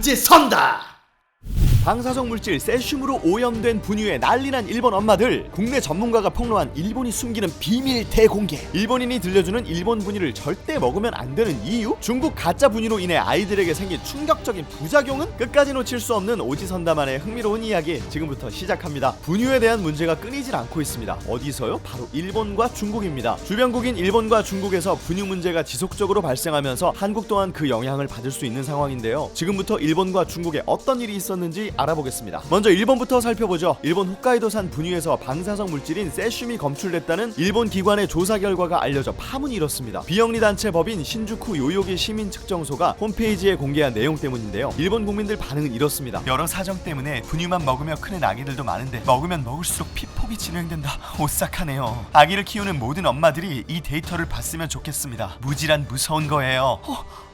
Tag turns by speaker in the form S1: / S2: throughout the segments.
S1: 오지선다. 방사성 물질 세슘으로 오염된 분유에 난리난 일본 엄마들. 국내 전문가가 폭로한 일본이 숨기는 비밀 대공개. 일본인이 들려주는 일본 분유를 절대 먹으면 안 되는 이유? 중국 가짜 분유로 인해 아이들에게 생긴 충격적인 부작용은? 끝까지 놓칠 수 없는 오지선다만의 흥미로운 이야기 지금부터 시작합니다. 분유에 대한 문제가 끊이질 않고 있습니다. 어디서요? 바로 일본과 중국입니다. 주변국인 일본과 중국에서 분유 문제가 지속적으로 발생하면서 한국 또한 그 영향을 받을 수 있는 상황인데요. 지금부터 일본과 중국에 어떤 일이 있었는지 알아보겠습니다. 먼저 일본부터 살펴보죠. 일본 홋카이도산 분유에서 방사성 물질인 세슘이 검출됐다는 일본 기관의 조사 결과가 알려져 파문이 일었습니다. 비영리단체 법인 신주쿠 요요기 시민측정소가 홈페이지에 공개한 내용 때문인데요. 일본 국민들 반응은 이렇습니다. 여러 사정 때문에 분유만 먹으며 크는 아기들도 많은데 먹으면 먹을수록 피폭이 진행된다. 오싹하네요. 아기를 키우는 모든 엄마들이 이 데이터를 봤으면 좋겠습니다. 무지란 무서운 거예요.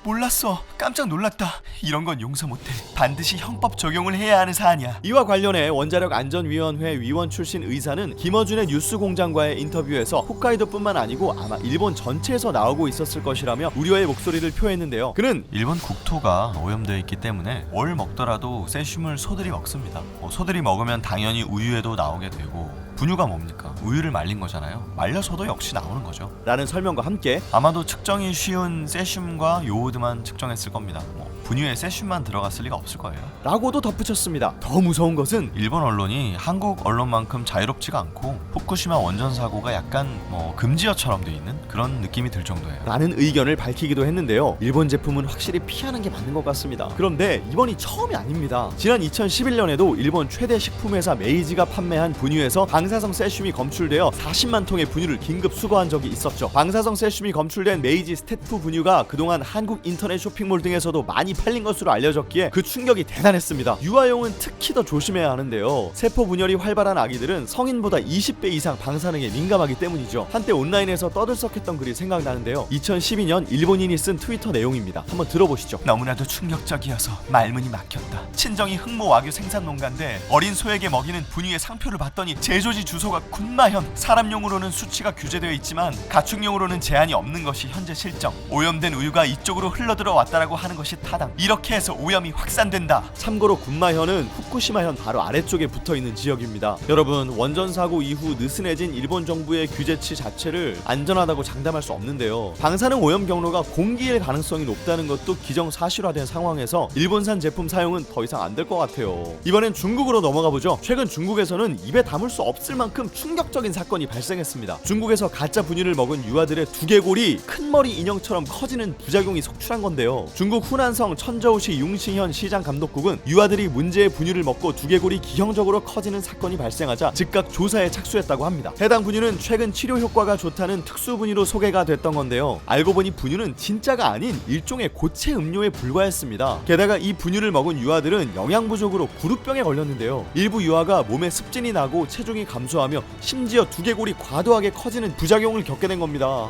S1: 몰랐어. 깜짝 놀랐다. 이런 건 용서 못해. 반드시 형법 적용을 해야 하는 사안이야. 이와 관련해 원자력 안전위원회 위원 출신 의사는 김어준의 뉴스공장과의 인터뷰에서 홋카이도뿐만 아니고 아마 일본 전체에서 나오고 있었을 것이라며 우려의 목소리를 표했는데요. 그는
S2: 일본 국토가 오염되어 있기 때문에 뭘 먹더라도 세슘을 소들이 먹습니다. 소들이 먹으면 당연히 우유에도 나오게 되고, 분유가 뭡니까? 우유를 말린 거잖아요. 말려서도 역시 나오는 거죠.
S1: 라는 설명과 함께
S2: 아마도 측정이 쉬운 세슘과 요오드만 측정했을 겁니다. 분유에 세슘만 들어갔을 리가 없을 거예요.
S1: 라고도 덧붙였습니다. 더 무서운 것은
S2: 일본 언론이 한국 언론만큼 자유롭지가 않고 후쿠시마 원전 사고가 약간 금지어처럼 돼 있는 그런 느낌이 들 정도예요.
S1: 라는 의견을 밝히기도 했는데요. 일본 제품은 확실히 피하는 게 맞는 것 같습니다. 그런데 이번이 처음이 아닙니다. 지난 2011년에도 일본 최대 식품회사 메이지가 판매한 분유에서 방사성 세슘이 검출되어 40만 통의 분유를 긴급 수거한 적이 있었죠. 방사성 세슘이 검출된 메이지 스태프 분유가 그동안 한국 인터넷 쇼핑몰 등에서도 많이 팔린 것으로 알려졌기에 그 충격이 대단했습니다. 유아용은 특히 더 조심해야 하는데요. 세포 분열이 활발한 아기들은 성인보다 20배 이상 방사능에 민감하기 때문이죠. 한때 온라인에서 떠들썩했던 글이 생각나는데요. 2012년 일본인이 쓴 트위터 내용입니다. 한번 들어보시죠.
S2: 너무나도 충격적이어서 말문이 막혔다. 친정이 흑모 와규 생산 농가인데 어린 소에게 먹이는 분유의 상표를 봤더니 제조지 주소가 군마현. 사람용으로는 수치가 규제되어 있지만 가축용으로는 제한이 없는 것이 현재 실정. 오염된 우유가 이쪽으로 흘러들어 왔다라고 하는 것이 타당. 이렇게 해서 오염이 확산된다.
S1: 참고로 군마현은 후쿠시마현 바로 아래쪽에 붙어있는 지역입니다. 여러분, 원전 사고 이후 느슨해진 일본 정부의 규제치 자체를 안전하다고 장담할 수 없는데요. 방사능 오염 경로가 공기일 가능성이 높다는 것도 기정사실화된 상황에서 일본산 제품 사용은 더 이상 안 될 것 같아요. 이번엔 중국으로 넘어가 보죠. 최근 중국에서는 입에 담을 수 없을 만큼 충격적인 사건이 발생했습니다. 중국에서 가짜 분유를 먹은 유아들의 두개골이 큰 머리 인형처럼 커지는 부작용이 속출한 건데요. 중국 후난성 천저우시 융시현 시장 감독국은 유아들이 문제의 분유를 먹고 두개골이 기형적으로 커지는 사건이 발생하자 즉각 조사에 착수했다고 합니다. 해당 분유는 최근 치료 효과가 좋다는 특수 분유로 소개가 됐던 건데요. 알고 보니 분유는 진짜가 아닌 일종의 고체 음료에 불과했습니다. 게다가 이 분유를 먹은 유아들은 영양 부족으로 구루병에 걸렸는데요. 일부 유아가 몸에 습진이 나고 체중이 감소하며 심지어 두개골이 과도하게 커지는 부작용을 겪게 된 겁니다.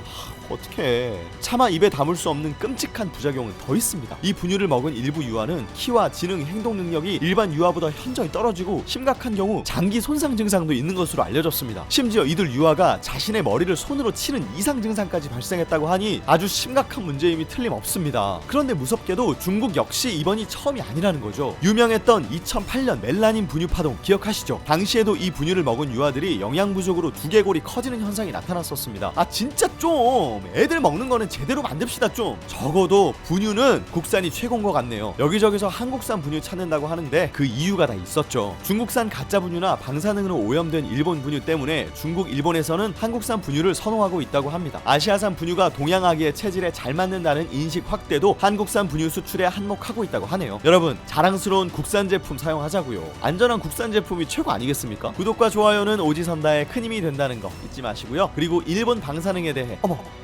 S1: 어떡해. 차마 입에 담을 수 없는 끔찍한 부작용은 더 있습니다. 이 분유를 먹은 일부 유아는 키와 지능, 행동 능력이 일반 유아보다 현저히 떨어지고 심각한 경우 장기 손상 증상도 있는 것으로 알려졌습니다. 심지어 이들 유아가 자신의 머리를 손으로 치는 이상 증상까지 발생했다고 하니 아주 심각한 문제임이 틀림없습니다. 그런데 무섭게도 중국 역시 이번이 처음이 아니라는 거죠. 유명했던 2008년 멜라닌 분유 파동 기억하시죠? 당시에도 이 분유를 먹은 유아들이 영양 부족으로 두개골이 커지는 현상이 나타났었습니다. 진짜 좀 애들 먹는 거는 제대로 만듭시다 좀. 적어도 분유는 국산이 최고인 것 같네요. 여기저기서 한국산 분유 찾는다고 하는데 그 이유가 다 있었죠. 중국산 가짜 분유나 방사능으로 오염된 일본 분유 때문에 중국, 일본에서는 한국산 분유를 선호하고 있다고 합니다. 아시아산 분유가 동양아기의 체질에 잘 맞는다는 인식 확대도 한국산 분유 수출에 한몫하고 있다고 하네요. 여러분, 자랑스러운 국산 제품 사용하자고요. 안전한 국산 제품이 최고 아니겠습니까? 구독과 좋아요는 오지선다의 큰 힘이 된다는 거 잊지 마시고요. 그리고 일본 방사능에 대해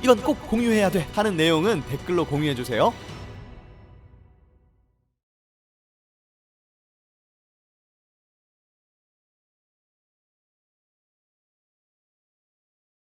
S1: 이건 꼭 공유해야 돼 하는 내용은 댓글로 공유해주세요.